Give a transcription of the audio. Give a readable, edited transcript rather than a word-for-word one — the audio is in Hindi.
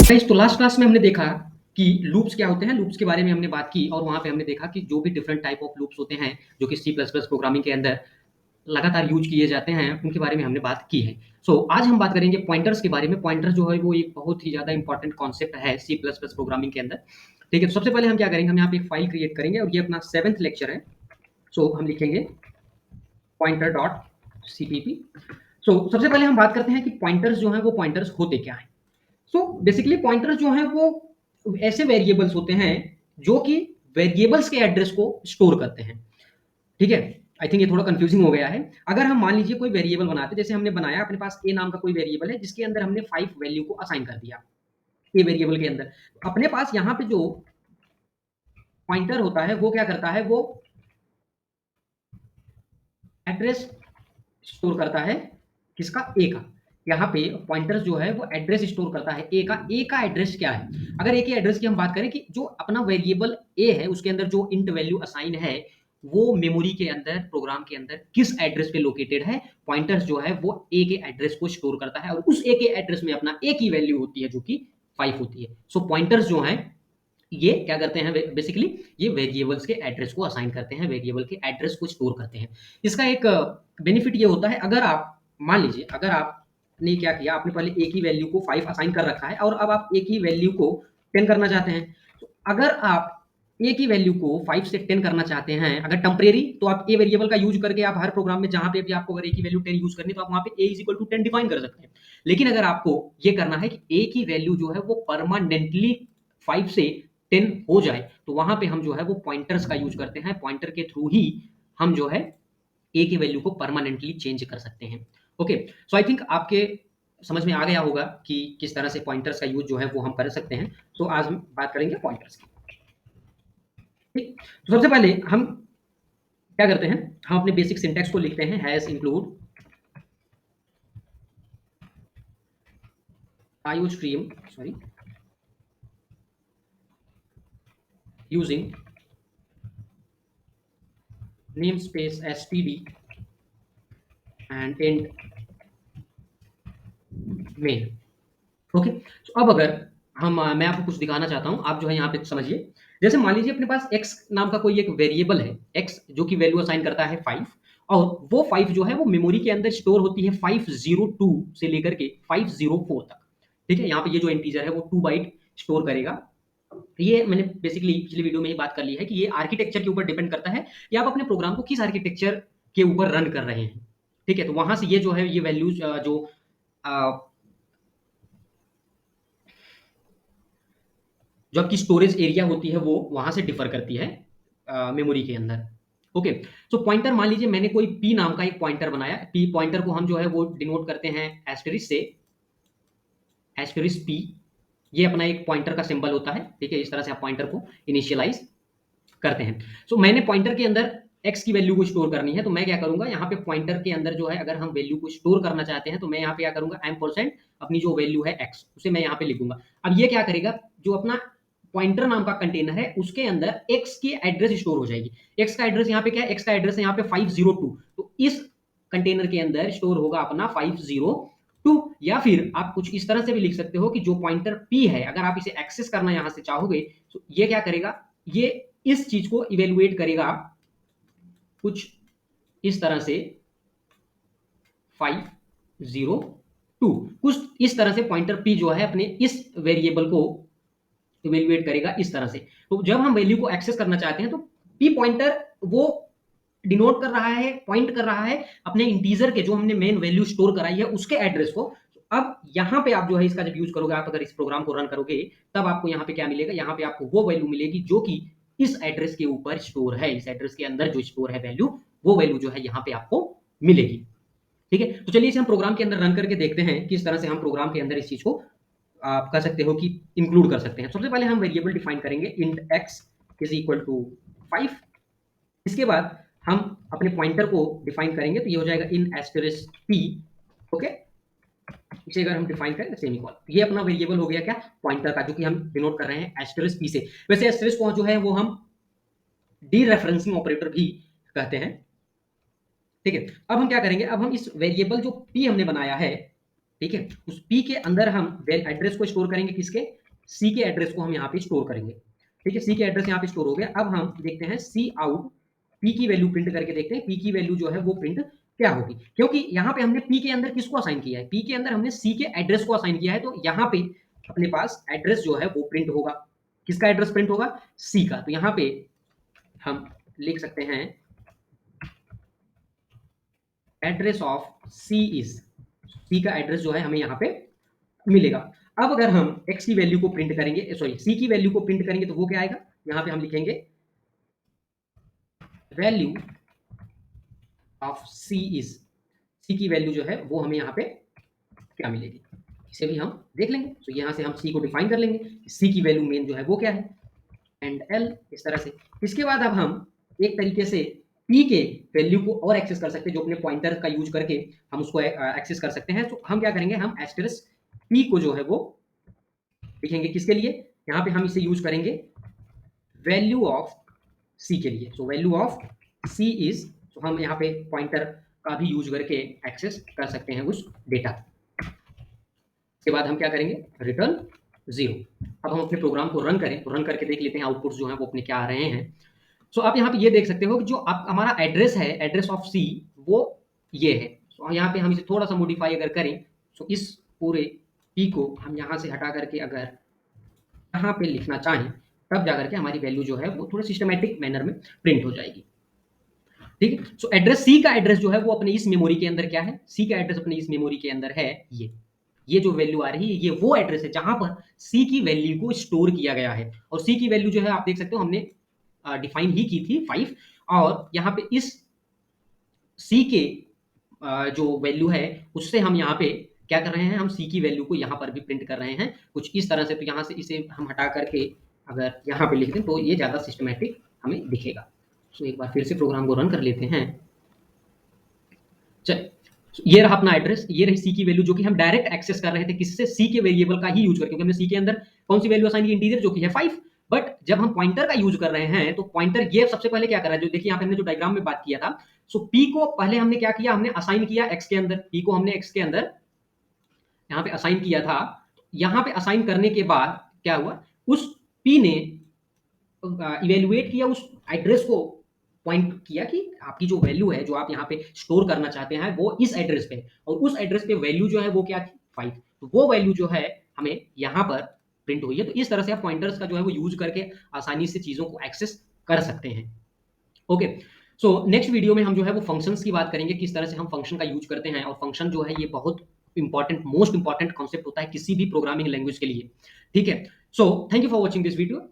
गाइस, तो लास्ट क्लास में हमने देखा कि लूप्स क्या होते हैं, लूप्स के बारे में हमने बात की और वहाँ पे हमने देखा कि जो भी डिफरेंट टाइप ऑफ लूप्स होते हैं, जो कि सी प्लस प्लस प्रोग्रामिंग के अंदर लगातार यूज़ किए जाते हैं, उनके बारे में हमने बात की है। आज हम बात करेंगे पॉइंटर्स के बारे में। पॉइंटर जो है वो एक बहुत ही ज़्यादा इंपॉर्टेंट कॉन्सेप्ट है सी प्लस प्लस प्रोग्रामिंग के अंदर। ठीक है, तो सबसे पहले हम क्या करेंगे, हम यहाँ पे एक फाइल क्रिएट करेंगे और ये अपना 7th लेक्चर है। हम लिखेंगे पॉइंटर डॉट सीपीपी। सबसे पहले हम बात करते हैं कि पॉइंटर्स जो हैं वो पॉइंटर्स होते क्या हैं। बेसिकली पॉइंटर्स जो हैं वो ऐसे वेरिएबल्स होते हैं जो कि वेरिएबल्स के एड्रेस को स्टोर करते हैं। ठीक है, आई थिंक ये थोड़ा कंफ्यूजिंग हो गया है। अगर हम मान लीजिए कोई वेरिएबल बनाते हैं, जैसे हमने बनाया अपने पास ए नाम का कोई वेरिएबल है जिसके अंदर हमने 5 वैल्यू को असाइन कर दिया ए वेरिएबल के अंदर। अपने पास यहाँ पे जो पॉइंटर होता है वो क्या करता है, वो एड्रेस स्टोर करता है किसका, ए का। यहाँ पे पॉइंटर्स जो है वो एड्रेस स्टोर करता है ए का। ए का एड्रेस क्या है, अगर ए के एड्रेस की हम बात करें कि जो अपना वेरिएबल ए है उसके अंदर जो इंट वैल्यू असाइन है वो मेमोरी के अंदर, प्रोग्राम के अंदर किस एड्रेस पे लोकेटेड है, पॉइंटर्स जो है वो ए के एड्रेस को स्टोर करता है और उस ए के एड्रेस में अपना ए की वैल्यू होती है जो कि 5 होती है। पॉइंटर्स जो है ये क्या करते हैं, बेसिकली ये वेरिएबल्स के एड्रेस को असाइन करते हैं, वेरिएबल के एड्रेस को स्टोर करते हैं। इसका एक बेनिफिट ये होता है, अगर आप मान लीजिए अगर आपने क्या किया, आपने पहले ए की वैल्यू को 5 असाइन कर रखा है और अब आप ए की वैल्यू को 10 करना चाहते हैं। तो अगर आप ए की वैल्यू को 5 से 10 करना चाहते हैं, अगर टेम्परेरी, तो आप ए वेरिएबल का यूज करके आप हर प्रोग्राम में जहां पे भी आपको अगर ए की वैल्यू 10 यूज करनी है तो आप वहां पे ए इज इक्वल टू 10 डिफाइन कर सकते हैं। लेकिन अगर आपको ये करना है कि ए की वैल्यू जो है वो परमानेंटली 5 से 10 हो जाए, तो वहां पे हम जो है वो पॉइंटर्स का यूज करते हैं। पॉइंटर के थ्रू ही हम जो है ए की वैल्यू को परमानेंटली चेंज कर सकते हैं। ओके, आई थिंक आपके समझ में आ गया होगा कि किस तरह से पॉइंटर्स का यूज जो है वो हम कर सकते हैं। आज हम बात करेंगे पॉइंटर्स की। ठीक, तो सबसे पहले हम क्या करते हैं, हम अपने बेसिक सिंटैक्स को लिखते हैं, hash include iostream, sorry, using namespace std and end main। Okay, अब अगर हम मैं आपको कुछ दिखाना चाहता हूं, आप जो है यहाँ पे समझिए। जैसे मान लीजिए अपने पास x नाम का कोई एक वेरिएबल है, x जो कि वैल्यू असाइन करता है 5, और वो 5 जो है वो मेमोरी के अंदर स्टोर होती है 502 से लेकर के 504 तक। ठीक है, यहाँ पे ये जो इंटीजर है वो 2 बाइट स्टोर करेगा। ये मैंने बेसिकली पिछली वीडियो में ही बात कर ली है कि ये आर्किटेक्चर के ऊपर डिपेंड करता है कि आप अपने प्रोग्राम को किस आर्किटेक्चर के ऊपर रन कर रहे हैं। ठीक है, तो वहां से ये जो है ये वैल्यूज जो आपकी स्टोरेज एरिया होती है वो वहां से डिफर करती है मेमोरी के अंदर। ओके, पॉइंटर मान लीजिए मैंने कोई पी नाम का एक पॉइंटर बनाया। पी पॉइंटर को हम जो है वो डिनोट करते हैं एस्टेरिस्क से, एस्टेरिस्क पी। ये अपना एक पॉइंटर का सिंबल होता है। ठीक है, इस तरह से आप पॉइंटर को इनिशियलाइज करते हैं। मैंने पॉइंटर के अंदर x की वैल्यू को स्टोर करनी है, तो मैं क्या करूंगा, यहाँ पे पॉइंटर के अंदर जो है अगर हम वैल्यू को स्टोर करना चाहते हैं तो मैं यहाँ पे क्या करूंगा, m% अपनी जो वैल्यू है x उसे मैं यहाँ पे लिखूंगा। अब ये क्या करेगा, जो अपना पॉइंटर नाम का कंटेनर है उसके अंदर x की एड्रेस स्टोर हो जाएगी। x का एड्रेस यहाँ पे क्या है, x का एड्रेस है यहाँ पे 502, तो इस कंटेनर के अंदर स्टोर होगा अपना 502। या फिर आप कुछ इस तरह से भी लिख सकते हो कि जो पॉइंटर p है अगर आप इसे एक्सेस करना यहाँ से चाहोगे तो ये क्या करेगा, ये इस चीज को इवेलुएट करेगा कुछ इस तरह से 502, कुछ इस तरह से पॉइंटर p जो है अपने इस वेरिएबल को इवेलुएट करेगा इस तरह से। तो जब हम वैल्यू को एक्सेस करना चाहते हैं तो p पॉइंटर वो डिनोट कर रहा है, पॉइंट कर रहा है अपने इंटीजर के, जो हमने मेन वैल्यू स्टोर कराई है उसके एड्रेस को। अब यहाँ पे आप जो है इसका जब यूज करोगे, आप अगर इस प्रोग्राम को रन करोगे तब आपको यहाँ पे क्या मिलेगा, यहाँ पे आपको वो वैल्यू मिलेगी जो कि इस एड्रेस के ऊपर स्टोर है, इस एड्रेस के अंदर जो स्टोर है वैल्यू, वो वैल्यू जो है यहाँ पे आपको मिलेगी। ठीक है, तो चलिए इसे हम प्रोग्राम के अंदर रन करके देखते हैं किस तरह से हम प्रोग्राम के अंदर इस चीज को आप कर सकते हो कि इंक्लूड कर सकते हैं। सबसे पहले हम वेरिएबल डिफाइन करेंगे int x is equal to 5। इसके बाद हम अपने पॉइंटर को डिफाइन करेंगे, तो ये हो जाएगा इन एस्टेरिस्क p। ओके, इसे अगर हम डिफाइन करें सेमीकोलन, ये अपना वेरिएबल हो गया क्या, पॉइंटर का, जो कि हम डिनोट कर रहे हैं एस्टेरिस्क p से। वैसे एस्टेरिस्क को जो है वो हम डी रेफरेंसिंग ऑपरेटर भी कहते हैं। ठीक है, अब हम क्या करेंगे, अब हम इस वेरिएबल जो p हमने बनाया है, ठीक है। उस पी के अंदर हम एड्रेस को स्टोर करेंगे, किसके, सी के एड्रेस को हम यहाँ पे स्टोर करेंगे। ठीक है, सी के एड्रेस यहाँ पे स्टोर हो गया। अब हम देखते हैं सी आउट पी की वैल्यू प्रिंट करके देखते हैं, पी की वैल्यू जो है वो प्रिंट क्या होगी, क्योंकि यहाँ पे हमने पी के अंदर किसको असाइन किया है, पी के अंदर हमने सी के एड्रेस को असाइन किया है, तो यहाँ पे अपने पास एड्रेस जो है वो प्रिंट होगा। किसका एड्रेस प्रिंट होगा, सी का। तो यहाँ पे हम लिख सकते हैं एड्रेस ऑफ सी इज, सी का एड्रेस जो है हमें यहाँ पे मिलेगा। अब अगर हम x की वैल्यू को प्रिंट करेंगे, सॉरी सी की वैल्यू को प्रिंट करेंगे, तो वो क्या आएगा, यहाँ पे हम लिखेंगे वैल्यू ऑफ सी इज, सी की वैल्यू जो है वो हमें यहाँ पे क्या मिलेगी, इसे भी हम देख लेंगे। तो यहाँ से हम सी को डिफाइन कर लेंगे, सी की वैल्यू मेन जो है वो क्या है, एंड एल, इस तरह से। इसके बाद अब हम एक तरीके से पी के वैल्यू को और एक्सेस कर सकते हैं, जो अपने पॉइंटर का यूज करके हम उसको एक्सेस कर सकते हैं। तो हम क्या करेंगे, हम एस्टेरिस्क पी को जो है वो लिखेंगे, किसके लिए, यहाँ पे हम इसे यूज करेंगे वैल्यू ऑफ सी के लिए। So value of C is, तो हम यहाँ पे पॉइंटर का भी यूज करके एक्सेस कर सकते हैं उस डेटा। इसके बाद हम क्या करेंगे, रिटर्न 0। अब हम अपने प्रोग्राम को रन करें, तो रन करके देख लेते हैं आउटपुट जो है वो अपने क्या आ रहे हैं। सो आप यहाँ पे ये देख सकते हो कि जो आप हमारा एड्रेस है, एड्रेस ऑफ सी, वो ये है। सो यहाँ पे हम इसे थोड़ा सा मॉडिफाई अगर करें, सो इस पूरे पी को हम यहाँ से हटा करके अगर यहाँ पे लिखना चाहें, तब जाकर के हमारी वैल्यू जो है वो थोड़े सिस्टमैटिक मैनर में प्रिंट हो जाएगी। ठीक है। सो एड्रेस सी का एड्रेस जो है वो अपने इस मेमोरी के अंदर क्या है, सी का एड्रेस अपने इस मेमोरी के अंदर है ये जो वैल्यू आ रही है ये वो एड्रेस है जहां पर सी की वैल्यू को स्टोर किया गया है। और सी की वैल्यू जो है आप देख सकते हो हमने डिफाइन ही की थी 5, और यहाँ पे इस सी के जो वैल्यू है उससे हम यहाँ पे क्या कर रहे हैं, हम सी की वैल्यू को यहाँ पर भी प्रिंट कर रहे हैं कुछ इस तरह से। तो यहाँ से इसे हम हटा करके अगर यहाँ पे लिख दें तो ये ज़्यादा सिस्टमैटिक हमें दिखेगा। तो एक बार फिर से प्रोग्राम को रन कर लेते हैं। चल, ये रहा अपना एड्रेस, ये रही सी की वैल्यू जो कि हम डायरेक्ट एक्सेस कर रहे थे, किससे, सी के वेरिएबल का ही यूज करके, क्योंकि हमने सी के अंदर कौन सी वैल्यू असाइन की, इंटीजर जो कि है 5। बट जब हम पॉइंटर का यूज कर रहे हैं तो पॉइंटर ये सबसे पहले क्या कर रहा है, जो देखिए यहाँ पे हमने जो डायग्राम में बात किया था। सो पी को पहले हमने क्या किया, हमने असाइन किया एक्स के अंदर, पी को हमने एक्स के अंदर यहाँ पे असाइन किया था। यहाँ पे असाइन करने के बाद क्या हुआ, उस पी ने इवेल्युएट किया उस एड्रेस को, पॉइंट किया कि आपकी जो वैल्यू है जो आप यहाँ पे स्टोर करना चाहते हैं वो इस एड्रेस पे, और उस एड्रेस पे वैल्यू जो है वो क्या थी, 5। तो वो वैल्यू जो है हमें यहाँ पर प्रिंट हुई है। तो इस तरह से आप पॉइंटर्स का जो है वो यूज करके आसानी से चीज़ों को एक्सेस कर सकते हैं। ओके, सो नेक्स्ट वीडियो में हम जो है वो फंक्शंस की बात करेंगे, किस तरह से हम फंक्शन का यूज करते हैं। और फंक्शन जो है ये बहुत इंपॉर्टेंट, मोस्ट इंपॉर्टेंट कॉन्सेप्ट होता है किसी भी प्रोग्रामिंग लैंग्वेज के लिए। ठीक है, so thank you for watching this video.